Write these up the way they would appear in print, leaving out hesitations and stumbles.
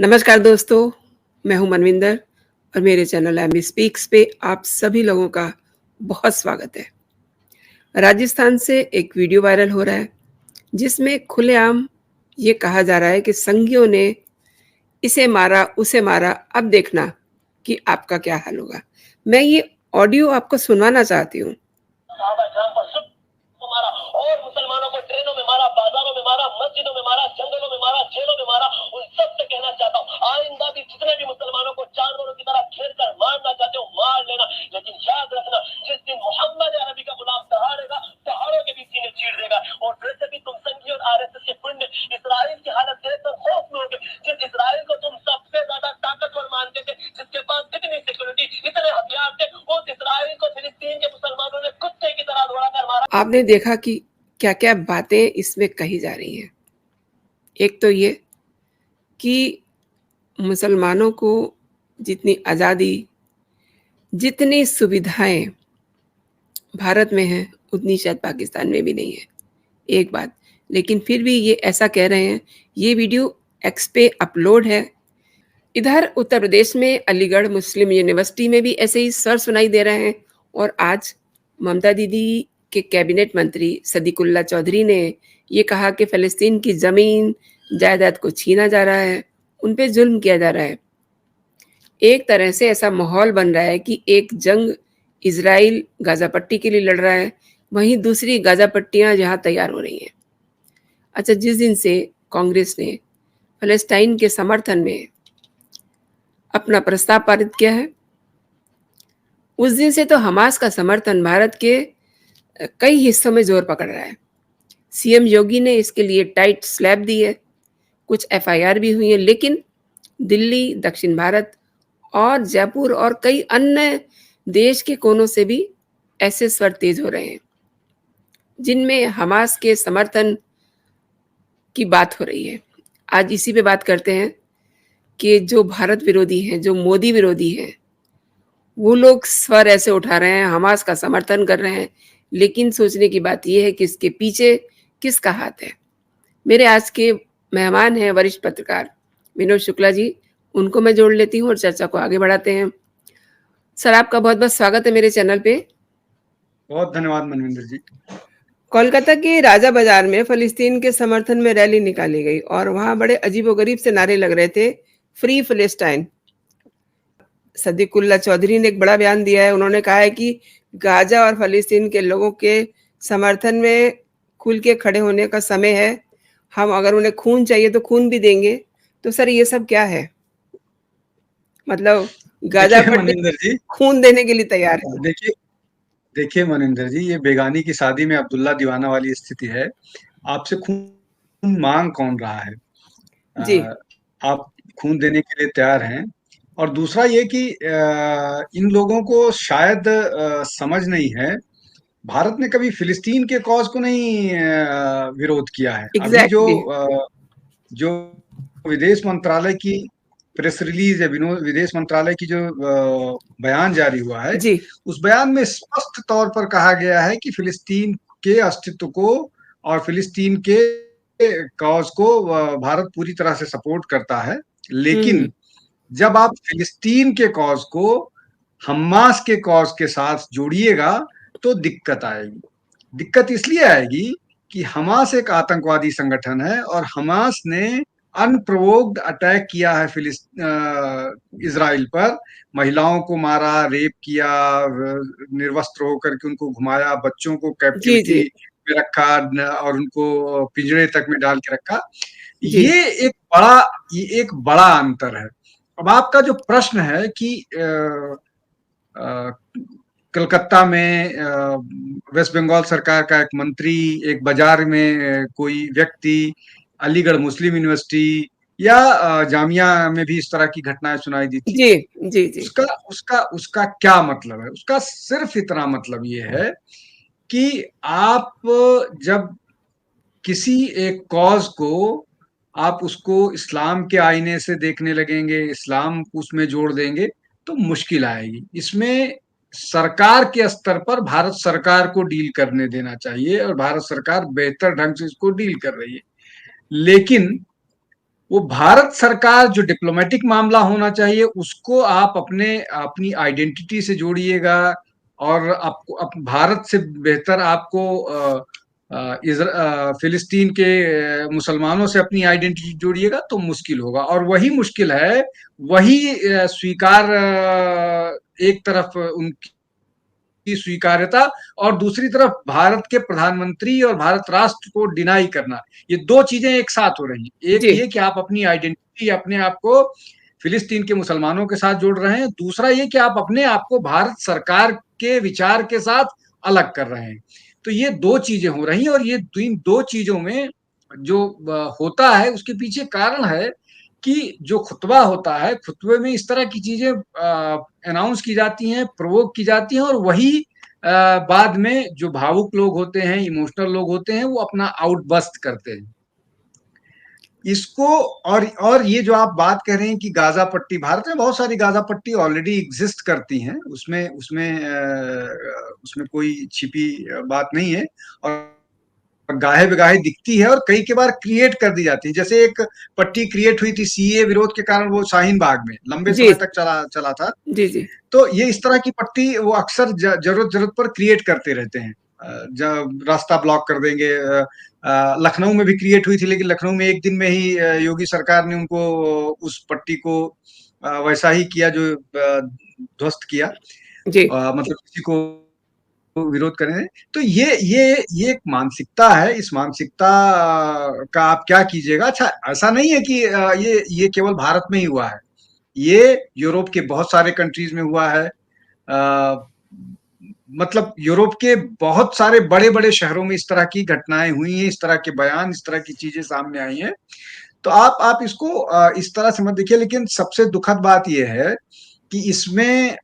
नमस्कार दोस्तों, मैं हूं मनविंदर और मेरे चैनल एमबी स्पीक्स पे आप सभी लोगों का बहुत स्वागत है। राजस्थान से एक वीडियो वायरल हो रहा है, जिसमें खुलेआम ये कहा जा रहा है कि संघियों ने इसे मारा, उसे मारा, अब देखना कि आपका क्या हाल होगा। मैं ये ऑडियो आपको सुनवाना चाहती हूँ। साहबा इकराम पर जुल्म मारा और मुसलमानों को ट्रेनों में मारा, बाजारों में मारा, मस्जिदों में मारा, जंगलों में मारा, जेलों में मारा। उन सब से कहना चाहता हूँ, आइंदा भी जितने भी मुसलमानों को जानवरों की तरह घेर कर मारना चाहते हो मार लेना, लेकिन याद रखना जिस दिन मोहम्मद अरबी का गुलाम दहाड़ेगा, पहाड़ों के भी सीने चीर देगा। और वैसे भी तुम संघी और आरएसएस के पुण्य इसराइल की हालत देखकर खौफ में होगे। जिस इसराइल को तुम सबसे ज्यादा ताकतवर मानते थे, जिसके पास इतनी सिक्योरिटी, इतने हथियार थे, उस इसराइल को फिलिस्तीन के मुसलमानों ने कुत्ते की तरह दौड़ा कर मारा। आपने देखा कि क्या-क्या बातें इसमें कही जा रही हैं। एक तो ये कि मुसलमानों को जितनी आज़ादी, जितनी सुविधाएँ भारत में हैं, उतनी शायद पाकिस्तान में भी नहीं है, एक बात। लेकिन फिर भी ये ऐसा कह रहे हैं, ये वीडियो एक्स पे अपलोड है। इधर उत्तर प्रदेश में अलीगढ़ मुस्लिम यूनिवर्सिटी में भी ऐसे ही स्वर सुनाई दे रहे हैं और आज ममता दीदी के कैबिनेट मंत्री सदीकुल्ला चौधरी ने ये कहा कि फ़लस्तीन की ज़मीन, जायदाद को छीना जा रहा है, उन पे ज़ुल्म किया जा रहा है। एक तरह से ऐसा माहौल बन रहा है कि एक जंग इज़राइल गाज़ा पट्टी के लिए लड़ रहा है, वहीं दूसरी गाज़ा पट्टियाँ यहाँ तैयार हो रही हैं। अच्छा, जिस दिन से कांग्रेस ने फ़लस्तीन के समर्थन में अपना प्रस्ताव पारित किया है, उस दिन से तो हमास का समर्थन भारत के कई हिस्सों में ज़ोर पकड़ रहा है। सीएम योगी ने इसके लिए टाइट स्लैब दी है, कुछ एफआईआर भी हुई है, लेकिन दिल्ली, दक्षिण भारत और जयपुर और कई अन्य देश के कोनों से भी ऐसे स्वर तेज हो रहे हैं, जिनमें हमास के समर्थन की बात हो रही है। आज इसी पे बात करते हैं कि जो भारत विरोधी हैं, जो मोदी विरोधी हैं, वो लोग स्वर ऐसे उठा रहे हैं, हमास का समर्थन कर रहे हैं, लेकिन सोचने की बात ये है कि इसके पीछे किसका हाथ है। मेरे आज के मेहमान हैं वरिष्ठ पत्रकार विनोद शुक्ला जी, उनको मैं जोड़ लेती हूँ और चर्चा को आगे बढ़ाते हैं। सर, आपका बहुत-बहुत स्वागत है मेरे चैनल पे। बहुत धन्यवाद मनविंदर जी। कोलकाता के राजा बाजार में फ़लस्तीन के समर्थन में रैली निकाली गई और वहाँ बड़े अजीबो-गरीब से नारे लग रहे थे, फ्री फ़लस्तीन। सदीकुल्ला चौधरी ने एक बड़ा बयान दिया है, उन्होंने कहा है कि गाज़ा और फ़लस्तीन के लोगों के समर्थन में खुल के खड़े होने का समय है। हम अगर उन्हें खून चाहिए तो खून भी देंगे। तो सर, ये सब क्या है? मतलब गाज़ा देखिए पट्टी मनिंदर जी, खून देने के लिए तैयार है। देखिए देखिए मनिंदर जी, ये बेगानी की शादी में अब्दुल्ला दीवाना वाली स्थिति है। आपसे खून मांग कौन रहा है? जी, आप खून देने के लिए तैयार हैं। और दूसरा ये कि इन लोगों को शायद समझ नहीं है, भारत ने कभी फिलिस्तीन के कॉज को नहीं विरोध किया है। अभी एग्ज़ैक्टली। जो विदेश मंत्रालय की प्रेस रिलीज है, विदेश मंत्रालय की जो बयान जारी हुआ है, जी, उस बयान में स्पष्ट तौर पर कहा गया है कि फिलिस्तीन के अस्तित्व को और फिलिस्तीन के कॉज को भारत पूरी तरह से सपोर्ट करता है। हुँ, लेकिन जब आप फिलिस्तीन के कॉज को हमास के कॉज के साथ जोड़िएगा तो दिक्कत आएगी। दिक्कत इसलिए आएगी कि हमास एक आतंकवादी संगठन है और हमास ने अनप्रोवोक्ड अटैक किया है इजराइल पर। महिलाओं को मारा, रेप किया, निर्वस्त्र होकर के उनको घुमाया, बच्चों को जी, कैप्टिविटी जी, में रखा और उनको पिंजरे तक में डाल के रखा। जी, ये एक बड़ा ये एक बड़ा अंतर है। अब आपका जो प्रश्न है कि कलकत्ता में वेस्ट बंगाल सरकार का एक मंत्री, एक बाजार में कोई व्यक्ति, अलीगढ़ मुस्लिम यूनिवर्सिटी या जामिया में भी इस तरह की घटनाएं सुनाई दी थी। जी, जी, जी, उसका उसका उसका क्या मतलब है? उसका सिर्फ इतना मतलब ये है कि आप जब किसी एक कॉज को आप उसको इस्लाम के आईने से देखने लगेंगे, इस्लाम को उसमें जोड़ देंगे, तो मुश्किल आएगी। इसमें सरकार के स्तर पर भारत सरकार को डील करने देना चाहिए और भारत सरकार बेहतर ढंग से इसको डील कर रही है। लेकिन वो भारत सरकार जो डिप्लोमेटिक मामला होना चाहिए उसको आप अपनी आइडेंटिटी से जोड़िएगा, और आपको भारत से बेहतर आपको फिलिस्तीन के मुसलमानों से अपनी आइडेंटिटी जोड़िएगा तो मुश्किल होगा, और वही मुश्किल है, वही स्वीकार एक तरफ उनकी की स्वीकार्यता, और दूसरी तरफ भारत के प्रधानमंत्री और भारत राष्ट्र को डिनाई करना, ये दो चीजें एक साथ हो रही हैं। एक जी। ये कि आप अपनी आइडेंटिटी, अपने आप को फिलिस्तीन के मुसलमानों के साथ जोड़ रहे हैं, दूसरा ये कि आप अपने आप को भारत सरकार के विचार के साथ अलग कर रहे हैं। तो ये दो चीजें हो रही हैं, और ये इन दो चीजों में जो होता है उसके पीछे कारण है कि जो खुतबा होता है, खुतबे में इस तरह की चीजें अनाउंस की जाती हैं, प्रोवोक की जाती हैं, और वही बाद में जो भावुक लोग होते हैं, इमोशनल लोग होते हैं, वो अपना आउटबर्स्ट करते हैं इसको। और ये जो आप बात कह रहे हैं कि गाजा पट्टी, भारत में बहुत सारी गाजा पट्टी ऑलरेडी एग्जिस्ट करती हैं, उसमें उसमें उसमें कोई छिपी बात नहीं है, और गाहे बेगाहे दिखती है, और कई के बार क्रिएट कर दी जाती है। जैसे एक पट्टी क्रिएट हुई थी सीए विरोध के कारण, वो शाहीन बाग में लंबे जी। समय तक चला था। जी, जी। तो ये इस तरह की पट्टी वो अक्सर जरूरत पर क्रिएट करते रहते हैं, जब रास्ता ब्लॉक कर देंगे। लखनऊ में भी क्रिएट हुई थी, लेकिन लखनऊ में एक दिन में ही योगी सरकार ने उनको उस पट्टी को वैसा ही किया जो ध्वस्त किया, जी। मतलब किसी को विरोध करें। तो ये एक मानसिकता है, इस मानसिकता का आप क्या कीजिएगा। अच्छा, ऐसा नहीं है कि ये केवल भारत में ही हुआ है, ये यूरोप के बहुत सारे कंट्रीज में हुआ है। मतलब यूरोप के बहुत सारे बड़े बड़े शहरों में इस तरह की घटनाएं हुई हैं, इस तरह के बयान, इस तरह की चीजें सामने आई हैं। तो आप इसको इस तरह से मत देखिए। लेकिन सबसे दुखद बात यह है कि इसमें,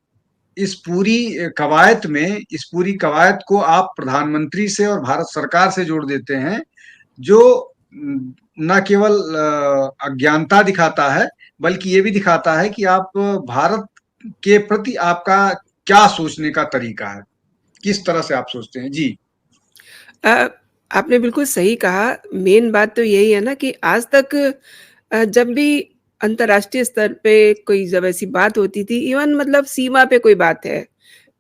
इस पूरी कवायद में, इस पूरी कवायद को आप प्रधानमंत्री से और भारत सरकार से जोड़ देते हैं, जो न केवल अज्ञानता दिखाता है, बल्कि ये भी दिखाता है कि आप भारत के प्रति आपका क्या सोचने का तरीका है, किस तरह से आप सोचते हैं। जी। आपने बिल्कुल सही कहा। मेन बात तो यही है ना कि आज तक जब भी अंतर्राष्ट्रीय स्तर पे कोई जब ऐसी बात होती थी, इवन मतलब सीमा पे कोई बात है,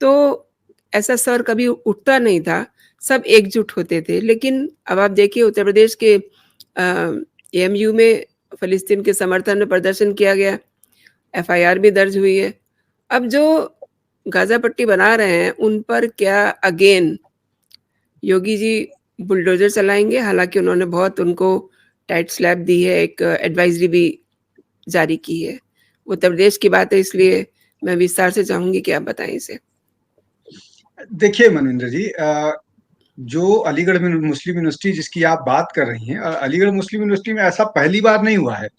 तो ऐसा स्वर कभी उठता नहीं था, सब एकजुट होते थे। लेकिन अब आप देखिए उत्तर प्रदेश के एएमयू में फ़लस्तीन के समर्थन में प्रदर्शन किया गया, एफआईआर भी दर्ज हुई है। अब जो गाज़ा पट्टी बना रहे हैं, उन पर क्या अगेन योगी जी बुलडोज़र चलाएँगे? हालाँकि उन्होंने बहुत उनको टाइट स्लैप दी है, एक एडवाइज़री भी जारी की है। उत्तर प्रदेश की बात है, इसलिए मैं विस्तार से चाहूँगी कि आप बताएँ इसे। देखिए मनविंदर जी, जो अलीगढ़ में मुस्लिम यूनिवर्सिटी जिसकी आप बात कर रही हैं, अलीगढ़ मुस्लिम यूनिवर्सिटी में ऐसा पहली बार नहीं हुआ है।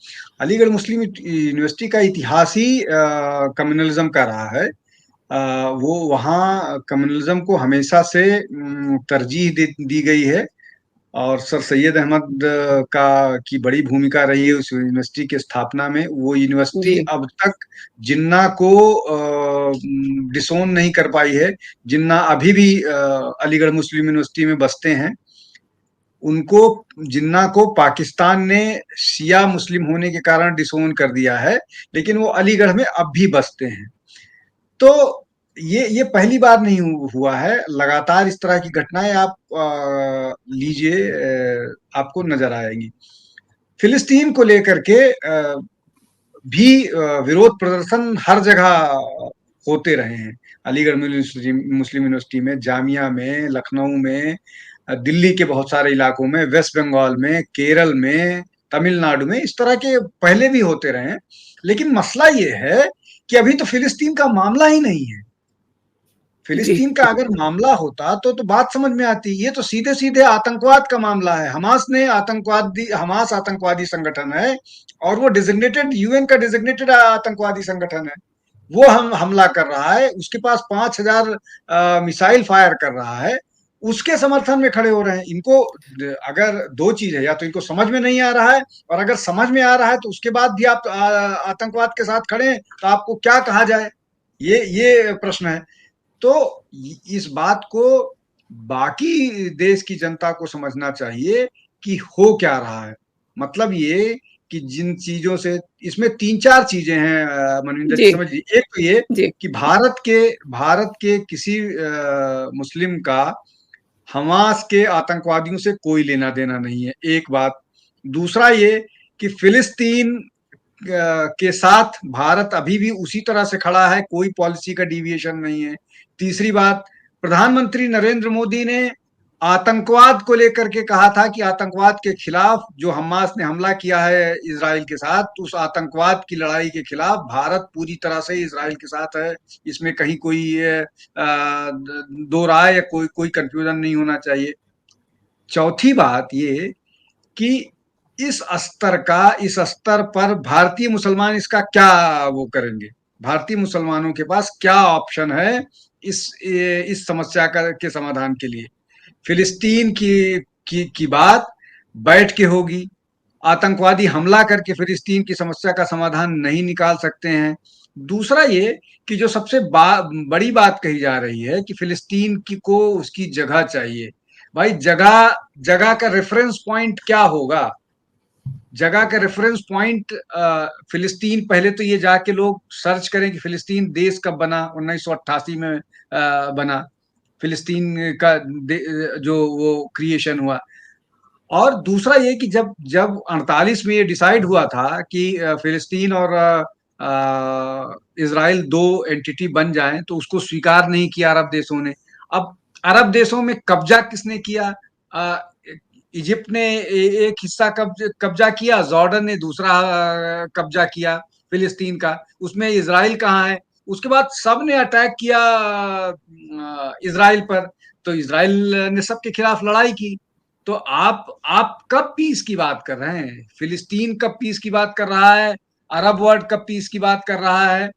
अलीगढ़ मुस्लिम यूनिवर्सिटी का इतिहास ही कम्युनलिज्म का रहा है। वो वहाँ कम्युनलिज्म को हमेशा से तरजीह दी गई है, और सर सैयद अहमद का की बड़ी भूमिका रही है उस यूनिवर्सिटी की स्थापना में। वो यूनिवर्सिटी जी। अब तक जिन्ना को डिसोन नहीं कर पाई है। जिन्ना अभी भी अलीगढ़ मुस्लिम यूनिवर्सिटी में बसते हैं। उनको, जिन्ना को पाकिस्तान ने शिया मुस्लिम होने के कारण डिसोन कर दिया है, लेकिन वो अलीगढ़ में अब भी बसते हैं। तो ये पहली बार नहीं हुआ है। लगातार इस तरह की घटनाएं आप लीजिए, आपको नजर आएंगी। फिलिस्तीन को लेकर के भी विरोध प्रदर्शन हर जगह होते रहे हैं। अलीगढ़ मुस्लिम यूनिवर्सिटी में, जामिया में, लखनऊ में, दिल्ली के बहुत सारे इलाकों में, वेस्ट बंगाल में, केरल में, तमिलनाडु में, इस तरह के पहले भी होते रहे हैं। लेकिन मसला ये है कि अभी तो फिलिस्तीन का मामला ही नहीं है। जी। फिलिस्तीन का अगर मामला होता तो बात समझ में आती। ये तो सीधे सीधे आतंकवाद का मामला है। हमास आतंकवादी संगठन है, और वो डिजिग्नेटेड, यूएन का डिजिग्नेटेड आतंकवादी संगठन है। वो हम हमला कर रहा है, उसके पास 5,000 मिसाइल फायर कर रहा है, उसके समर्थन में खड़े हो रहे हैं। इनको अगर दो चीज है, या तो इनको समझ में नहीं आ रहा है, और अगर समझ में आ रहा है तो उसके बाद भी आप आतंकवाद के साथ खड़े हैं, तो आपको क्या कहा जाए, ये प्रश्न है। तो इस बात को बाकी देश की जनता को समझना चाहिए कि हो क्या रहा है। मतलब ये कि जिन चीजों से, इसमें 3-4 चीजें हैं मनविंदर जी, जी, समझ लीजिए। एक तो ये जी, कि भारत के किसी मुस्लिम का हमास के आतंकवादियों से कोई लेना देना नहीं है, एक बात। दूसरा ये कि फिलिस्तीन के साथ भारत अभी भी उसी तरह से खड़ा है, कोई पॉलिसी का डिविएशन नहीं है। तीसरी बात, प्रधानमंत्री नरेंद्र मोदी ने आतंकवाद को लेकर के कहा था कि आतंकवाद के खिलाफ, जो हमास ने हमला किया है इजराइल के साथ, तो उस आतंकवाद की लड़ाई के खिलाफ भारत पूरी तरह से इजराइल के साथ है। इसमें कहीं कोई दो राय या कोई कंफ्यूजन नहीं होना चाहिए। चौथी बात ये कि इस स्तर पर भारतीय मुसलमान इसका क्या वो करेंगे, भारतीय मुसलमानों के पास क्या ऑप्शन है इस समस्या के समाधान के लिए। फिलिस्तीन की बात बैठ के होगी, आतंकवादी हमला करके फिलिस्तीन की समस्या का समाधान नहीं निकाल सकते हैं। दूसरा ये कि जो सबसे बड़ी बात कही जा रही है कि फिलिस्तीन को उसकी जगह चाहिए। भाई, जगह जगह का रेफरेंस पॉइंट क्या होगा? जगह का रेफरेंस पॉइंट फिलिस्तीन, पहले तो ये जाके लोग सर्च करें कि फिलिस्तीन देश कब बना। 1988 में बना फिलिस्तीन का जो वो क्रिएशन हुआ। और दूसरा ये कि जब जब 48 में ये डिसाइड हुआ था कि फिलिस्तीन और इजराइल दो एंटिटी बन जाएं, तो उसको स्वीकार नहीं किया अरब देशों ने। अब अरब देशों में कब्जा किसने किया? इजिप्ट ने एक हिस्सा कब्जा किया, जॉर्डन ने दूसरा कब्जा किया फिलिस्तीन का। उसमें इजराइल कहाँ है? उसके बाद सब ने अटैक किया इजराइल पर, तो इजराइल ने सबके खिलाफ लड़ाई की। तो आप कब पीस की बात कर रहे हैं? फिलिस्तीन कब पीस की बात कर रहा है? अरब वर्ल्ड कब पीस की बात कर रहा है?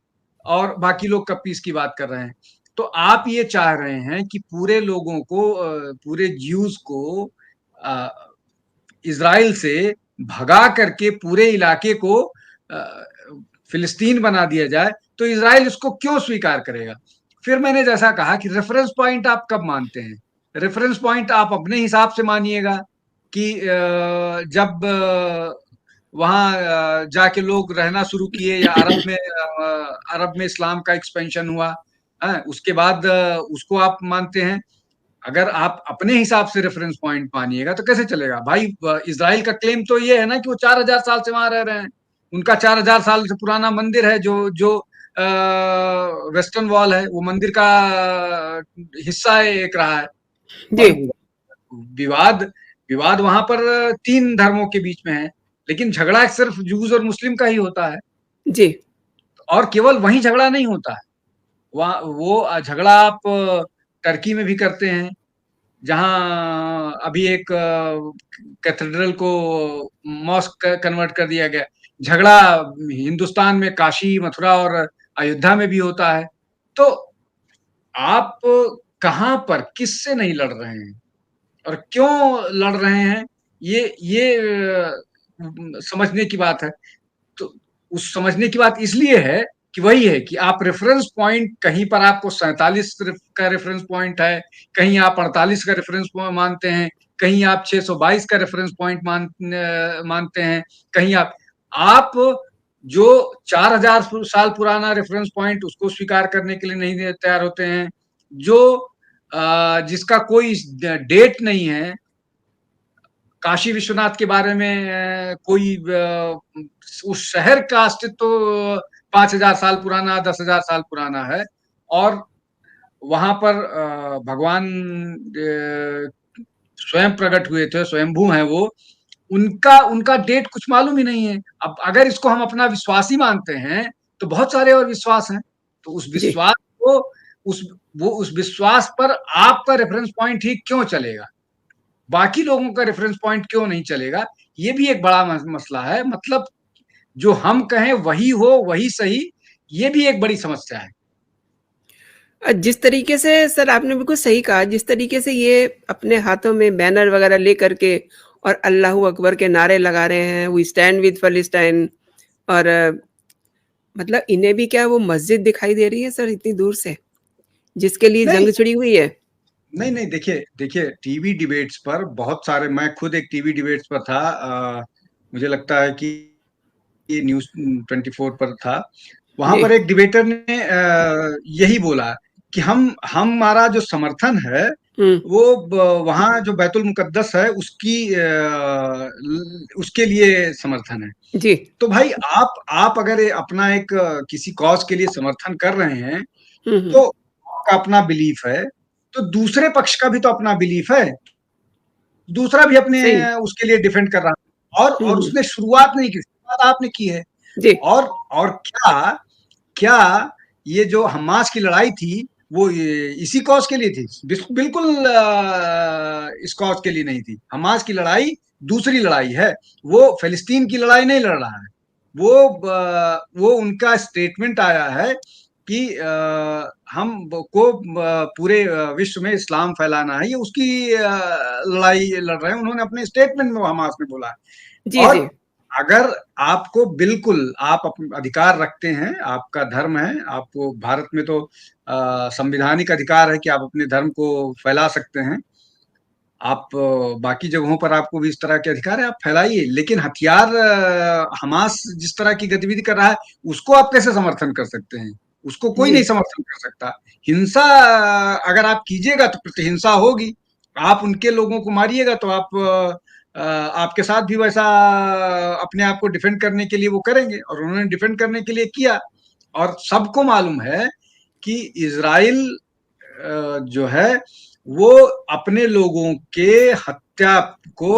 और बाकी लोग कब पीस की बात कर रहे हैं? तो आप ये चाह रहे हैं कि पूरे लोगों को, पूरे ज्यूज को इजराइल से भगा करके पूरे इलाके को फिलिस्तीन बना दिया जाए, तो इजराइल इसको क्यों स्वीकार करेगा? फिर मैंने जैसा कहा कि रेफरेंस पॉइंट आप कब मानते हैं? रेफरेंस पॉइंट आप अपने हिसाब से मानिएगा कि जब वहां जाके लोग रहना शुरू किए, या अरब में इस्लाम का एक्सपेंशन हुआ, उसके बाद उसको आप मानते हैं। अगर आप अपने हिसाब से रेफरेंस पॉइंट मानिएगा तो कैसे चलेगा भाई? इजराइल का क्लेम तो ये है ना कि वो 4000 साल से वहां रह रहे हैं। उनका 4000 साल से पुराना मंदिर है, जो जो वेस्टर्न वॉल है, वो मंदिर का हिस्सा है, एक रहा है। जी, और विवाद विवाद वहां पर 3 धर्मों के बीच में है, लेकिन झगड़ा सिर्फ जूज और मुस्लिम का ही होता है। जी, और केवल वही झगड़ा नहीं होता है, वहाँ वो झगड़ा आप टर्की में भी करते हैं, जहां अभी एक कैथेड्रल को मॉस्क कन्वर्ट कर दिया गया। झगड़ा हिंदुस्तान में काशी, मथुरा और अयोध्या में भी होता है। तो आप कहां पर किससे नहीं लड़ रहे हैं और क्यों लड़ रहे हैं, ये समझने की बात है। तो उस समझने की बात इसलिए है कि वही है कि आप रेफरेंस पॉइंट, कहीं पर आपको 47 का रेफरेंस पॉइंट है, कहीं आप 48 का रेफरेंस पॉइंट मानते हैं, कहीं आप 622 का रेफरेंस पॉइंट मानते हैं, कहीं आप जो 4000 साल पुराना रेफरेंस पॉइंट, उसको स्वीकार करने के लिए नहीं तैयार होते हैं, जो जिसका कोई डेट नहीं है। काशी विश्वनाथ के बारे में कोई उस शहर का अस्तित्व 5000 साल पुराना, 10,000 साल पुराना है, और वहां पर भगवान स्वयं प्रकट हुए थे, स्वयंभू हैं वो, उनका उनका डेट कुछ मालूम ही नहीं है। अब अगर इसको हम अपना विश्वास ही मानते हैं, तो बहुत सारे और विश्वास हैं। तो उस जी। विश्वास को, उस विश्वास पर आपका रेफरेंस पॉइंट ही क्यों चलेगा? बाकी लोगों का रेफरेंस पॉइंट क्यों नहीं चलेगा? ये भी एक बड़ा मसला है। मतलब जो हम कहें वही हो, वही सही, ये भी एक बड़ी समस्या है। जिस तरीके से सर आपने बिल्कुल सही कहा, जिस तरीके से ये अपने हाथों में बैनर वगैरह लेकर के और अल्लाहू अकबर के नारे लगा रहे हैं, वी स्टैंड विद पैलेस्टाइन, और मतलब इन्हें भी क्या वो मस्जिद दिखाई दे रही है सर इतनी दूर से, जिसके लिए नहीं, जंग छिड़ी हुई है? नहीं, नहीं, देखिए देखिए, टीवी डिबेट्स पर बहुत सारे, मैं खुद एक टीवी डिबेट्स पर था। मुझे लगता है कि ये न्यूज 24 पर था, वहां जी। पर एक डिबेटर ने यही बोला कि हमारा जो समर्थन है हुँ, वो वहां जो बैतुल मुकद्दस है उसकी उसके लिए समर्थन है। जी। तो भाई आप अगर अपना एक किसी कॉज के लिए समर्थन कर रहे हैं हुँ, हुँ। तो आपका अपना बिलीफ है, तो दूसरे पक्ष का भी तो अपना बिलीफ है, दूसरा भी अपने सही। उसके लिए डिफेंड कर रहा है, हुँ, और हुँ। उसने शुरुआत नहीं की, शुरुआत आपने की है। जी। और क्या क्या ये जो हमास की लड़ाई थी वो इसी कॉज के लिए थी? बिल्कुल इस कॉज के लिए नहीं थी। हमास की लड़ाई दूसरी लड़ाई है, वो फिलिस्तीन की लड़ाई नहीं लड़ रहा है। वो उनका स्टेटमेंट आया है कि हम को पूरे विश्व में इस्लाम फैलाना है, ये उसकी लड़ाई लड़ रहे हैं, उन्होंने अपने स्टेटमेंट में हमास में बोला है। जी, और जी। अगर आपको बिल्कुल आप अधिकार रखते हैं, आपका धर्म है, आपको भारत में तो संविधानिक अधिकार है कि आप अपने धर्म को फैला सकते हैं। आप बाकी जगहों पर आपको भी इस तरह के अधिकार है, आप फैलाइए, लेकिन हथियार हमास जिस तरह की गतिविधि कर रहा है उसको आप कैसे समर्थन कर सकते हैं? उसको कोई जी। नहीं समर्थन कर सकता। हिंसा अगर आप कीजिएगा तो प्रतिहिंसा होगी, आप उनके लोगों को मारिएगा तो आपके साथ भी वैसा अपने आप को डिफेंड करने के लिए वो करेंगे, और उन्होंने डिफेंड करने के लिए किया। और सबको मालूम है कि इज़राइल जो है वो अपने लोगों के हत्या को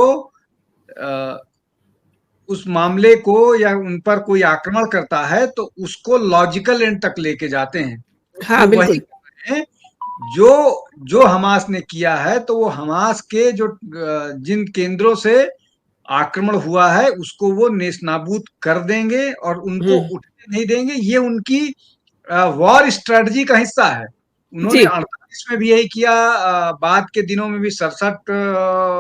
अ, उस मामले को या उन पर कोई आक्रमण करता है तो उसको लॉजिकल एंड तक लेके जाते हैं। हाँ, वो वही बिल्कुल। कर रहे हैं जो जो हमास ने किया है, तो वो हमास के जो जिन केंद्रों से आक्रमण हुआ है उसको वो नेस्तनाबूद कर देंगे और उनको हुँ। उठने नहीं देंगे। ये उनकी वॉर स्ट्रेटजी का हिस्सा है। जी। उन्होंने 48 में भी यही किया, बाद के दिनों में भी 67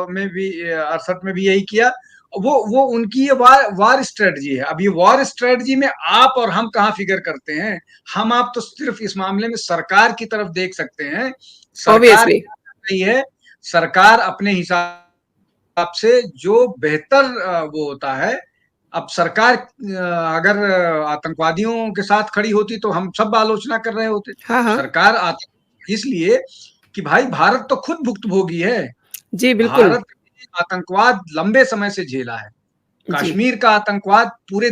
में भी 68 में भी यही किया। वो उनकी ये वार स्ट्रेटजी है। अब ये वॉर स्ट्रेटजी में आप और हम कहाँ फिगर करते हैं? हम आप तो सिर्फ इस मामले में सरकार की तरफ देख सकते हैं। सरकार ऑब्वियसली। क्या कर रही है? सरकार अपने हिसाब से जो बेहतर वो होता है। अब सरकार अगर आतंकवादियों के साथ खड़ी होती तो हम सब आलोचना कर रहे होते। हाँ, हाँ। सरकार इसलिए कि भाई भारत तो खुद भुक्तभोगी है। जी, बिल्कुल। भारत ने आतंकवाद लंबे समय से झेला है। जी। कश्मीर का आतंकवाद पूरे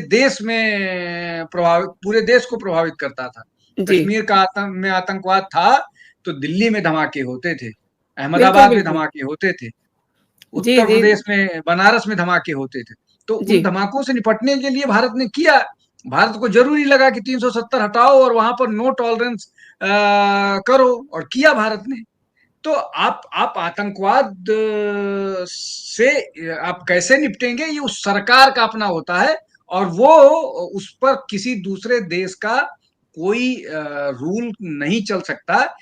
देश को प्रभावित करता था। जी। कश्मीर का आतंकवाद था तो दिल्ली में धमाके होते थे, बिल्कुल, अहमदाबाद में बिल्कुल। धमाके होते थे, जी, उत्तर जी। प्रदेश में बनारस में धमाके होते थे। तो जी। उन धमाकों से निपटने के लिए भारत ने किया। भारत को जरूरी लगा कि 370 हटाओ और वहां पर नो टॉलरेंस करो, और किया भारत ने। तो आप आतंकवाद से आप कैसे निपटेंगे, ये उस सरकार का अपना होता है, और वो उस पर किसी दूसरे देश का कोई रूल नहीं चल सकता।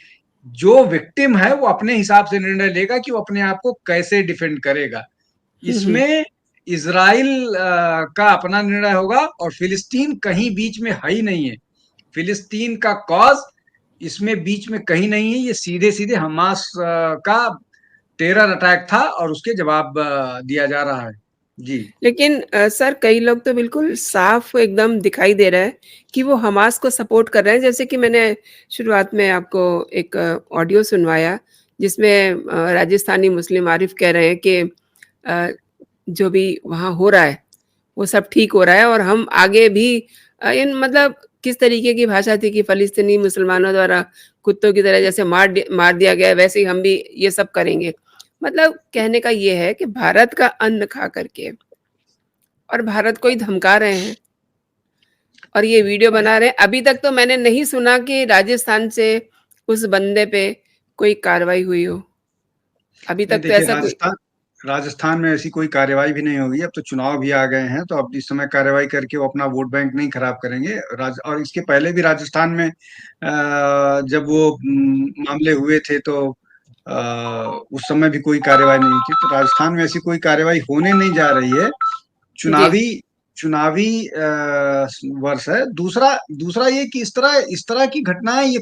जो विक्टिम है वो अपने हिसाब से निर्णय लेगा कि वो अपने आप को कैसे डिफेंड करेगा। हुँ, हुँ। इसमें इज़राइल का अपना निर्णय होगा, और फिलिस्तीन कहीं बीच में है ही नहीं है। फिलिस्तीन का कॉज इसमें बीच में कहीं नहीं है। ये सीधे-सीधे हमास का टेरर अटैक था और उसके जवाब दिया जा रहा है। जी। लेकिन सर कई लोग तो बिल्कुल साफ एकदम दिखाई दे रहा है कि वो हमास को सपोर्ट कर रहे हैं। जैसे कि मैंने शुरुआत में आपको एक ऑडियो सुनवाया जिसमें राजस्थानी मुस्लिम आरिफ कह रहे हैं कि अ, जो भी वहाँ हो रहा है, वो सब ठीक हो रहा है और हम आगे भी इन मतलब किस तरीके की भाषा थी कि फ़लस्तीनी मुसलमानों द्वारा कुत्तों की तरह जैसे मार दिया गया है, वैसे ही हम भी ये सब करेंगे। मतलब कहने का ये है कि भारत का अन्न खा कर के और भारत को ही धमका रहे हैं और ये वीडियो बना रहे हैं। अभी तक तो मैंने नहीं सुना कि राजस्थान से उस बंदे पे कोई कार्रवाई हुई हो। अभी नहीं तक तो देखिए, ऐसा कोई राजस्थान में ऐसी कोई कार्रवाई भी नहीं होगी। अब तो चुनाव भी आ गए हैं, तो अब इस समय कार्रवाई करके वो अपना वोट बैंक नहीं खराब करेंगे। और इसके पहले भी राजस्थान में जब वो मामले हुए थे तो उस समय भी कोई कार्रवाई नहीं हुई थी। तो राजस्थान में ऐसी कोई कार्रवाई होने नहीं जा रही है। जी। चुनावी चुनावी वर्ष है। दूसरा दूसरा ये कि इस तरह की घटनाएं ये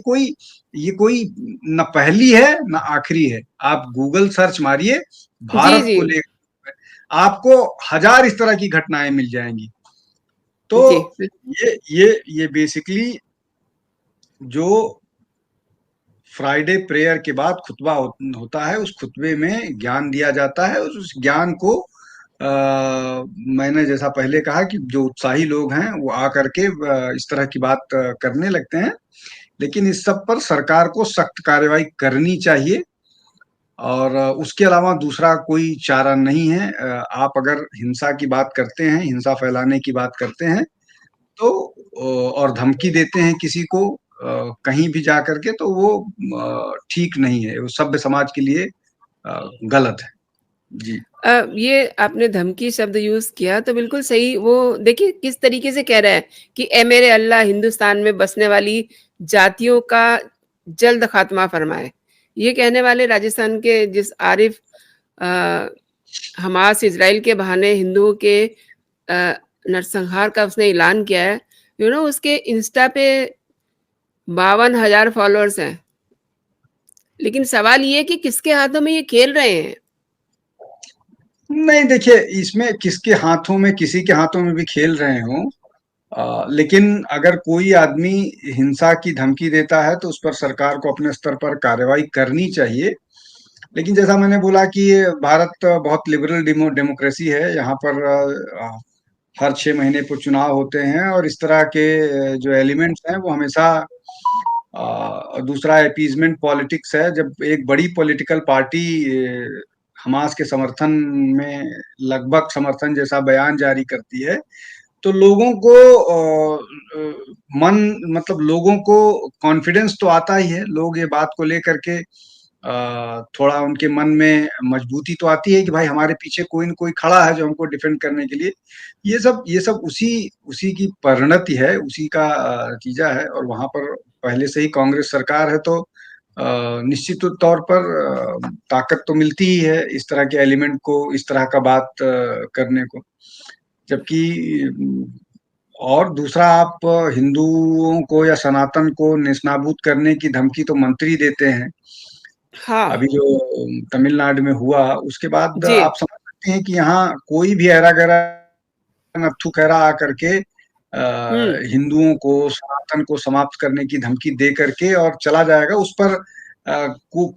कोई न पहली है न आखिरी है। आप गूगल सर्च मारिए जी, भारत जी। को लेकर, आपको हजार इस तरह की घटनाएं मिल जाएंगी। तो जी, बिल्कुल। ये बेसिकली जो फ्राइडे प्रेयर के बाद खुतबा होता है, उस खुतबे में ज्ञान दिया जाता है और उस ज्ञान को मैंने जैसा पहले कहा कि जो उत्साही लोग हैं वो आकर के इस तरह की बात करने लगते हैं, लेकिन इस सब पर सरकार को सख्त कार्रवाई करनी चाहिए और उसके अलावा दूसरा कोई चारा नहीं है। आप अगर हिंसा की बात करते हैं, हिंसा फैलाने की बात करते हैं, तो और धमकी देते हैं किसी को कहीं भी जा करके, तो वो ठीक नहीं है, वो सभ्य समाज के लिए गलत है। जी। ये आपने धमकी शब्द यूज़ किया तो बिल्कुल सही। वो देखिए किस तरीके से कह रहा है कि ए मेरे अल्लाह, हिंदुस्तान में बसने वाली जातियों का जल्द खात्मा फरमाए। ये कहने वाले राजस्थान के जिस आरिफ अ, हमास इज़राइल के बहाने हिंदुओं के नरसंहार का उसने ऐलान किया है, उसके इंस्टा पे 52,000 फॉलोअर्स हैं। लेकिन सवाल ये है कि किसके हाथों में ये खेल रहे हैं? नहीं देखिए, इसमें किसके हाथों में, किसी के हाथों में भी खेल रहे हों, लेकिन अगर कोई आदमी हिंसा की धमकी देता है तो उस पर सरकार को अपने स्तर पर कार्रवाई करनी चाहिए। लेकिन जैसा मैंने बोला कि भारत बहुत लिबरल डेमोक्रेसी है, यहाँ पर हर 6 महीने पर चुनाव होते हैं और इस तरह के जो एलिमेंट्स हैं वो हमेशा और दूसरा अपीजमेंट पॉलिटिक्स है। जब एक बड़ी पॉलिटिकल पार्टी हमास के समर्थन में लगभग समर्थन जैसा बयान जारी करती है, तो लोगों को मन मतलब लोगों को कॉन्फिडेंस तो आता ही है, लोग ये बात को लेकर के थोड़ा उनके मन में मजबूती तो आती है कि भाई हमारे पीछे कोई न कोई खड़ा है जो हमको डिफेंड करने के लिए। ये सब उसी उसी की परिणति है, उसी का नतीजा है और वहाँ पर पहले से ही कांग्रेस सरकार है, तो निश्चित तौर पर ताकत तो मिलती ही है इस तरह के एलिमेंट को इस तरह का बात करने को। जबकि और दूसरा, आप हिंदुओं को या सनातन को नेस्तनाबूद करने की धमकी तो मंत्री देते हैं। हाँ, अभी जो तमिलनाडु में हुआ उसके बाद जी। आप समझ सकते हैं कि यहाँ कोई भी ऐरा-गैरा नत्थू खैरा आकर के हुँ, हिंदुओं को, सनातन को समाप्त करने की धमकी दे करके और चला जाएगा। उस पर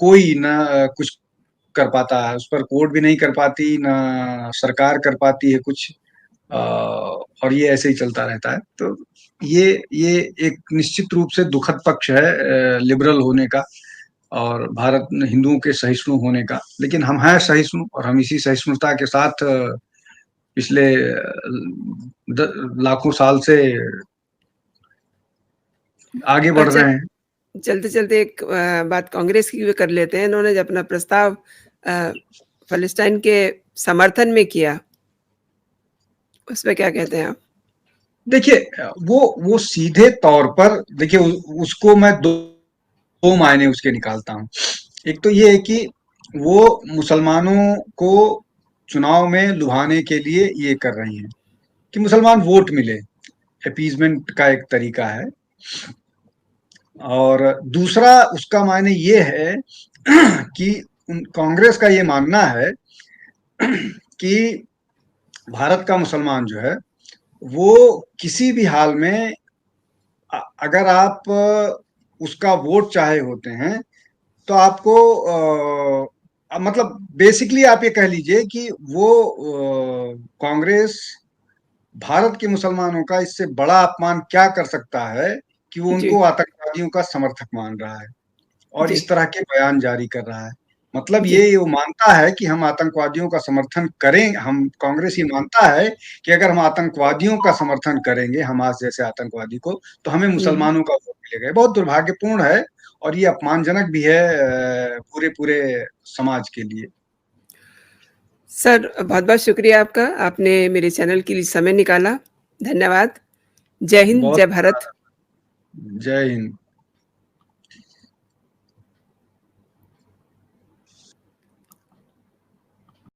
कोई ना कुछ कर पाता है, उस पर कोर्ट भी नहीं कर पाती, ना सरकार कर पाती है कुछ। और ये ऐसे ही चलता रहता है। तो ये एक निश्चित रूप से दुखद पक्ष है लिबरल होने का और भारत में हिंदुओं के सहिष्णु होने का। लेकिन हम हैं सहिष्णु और हम इसी सहिष्णुता के साथ पिछले लाखों साल से आगे बढ़ अच्छा, रहे हैं। चलते-चलते एक बात कांग्रेस की भी कर लेते हैं। इन्होंने जब अपना प्रस्ताव फ़लस्तीन के समर्थन में किया, उस पे क्या कहते हैं आप? देखिए वो सीधे तौर पर देखिए उसको मैं दो मायने उसके निकालता हूँ। एक तो ये है कि वो मुसलमानों को चुनाव में लुभाने के लिए ये कर रही हैं कि मुसलमान वोट मिले, अपीजमेंट का एक तरीका है। और दूसरा उसका मायने ये है कि कांग्रेस का ये मानना है कि भारत का मुसलमान जो है वो किसी भी हाल में अगर आप उसका वोट चाहे होते हैं तो आपको मतलब बेसिकली आप ये कह लीजिए कि वो कांग्रेस भारत के मुसलमानों का इससे बड़ा अपमान क्या कर सकता है कि वो जी, उनको आतंकवादियों का समर्थक मान रहा है और जी, इस तरह के बयान जारी कर रहा है। मतलब जी। ये वो मानता है कि हम आतंकवादियों का समर्थन करें, हम कांग्रेस ये मानता है कि अगर हम आतंकवादियों का समर्थन करेंगे, हमास जैसे आतंकवादी को, तो हमें हुँ। मुसलमानों का वोट मिलेगा। ये बहुत दुर्भाग्यपूर्ण है और ये अपमानजनक भी है पूरे समाज के लिए। सर, बहुत-बहुत शुक्रिया आपका। आपने मेरे चैनल के लिए समय निकाला। धन्यवाद। जय हिंद, बहुत जय भारत। जय हिंद।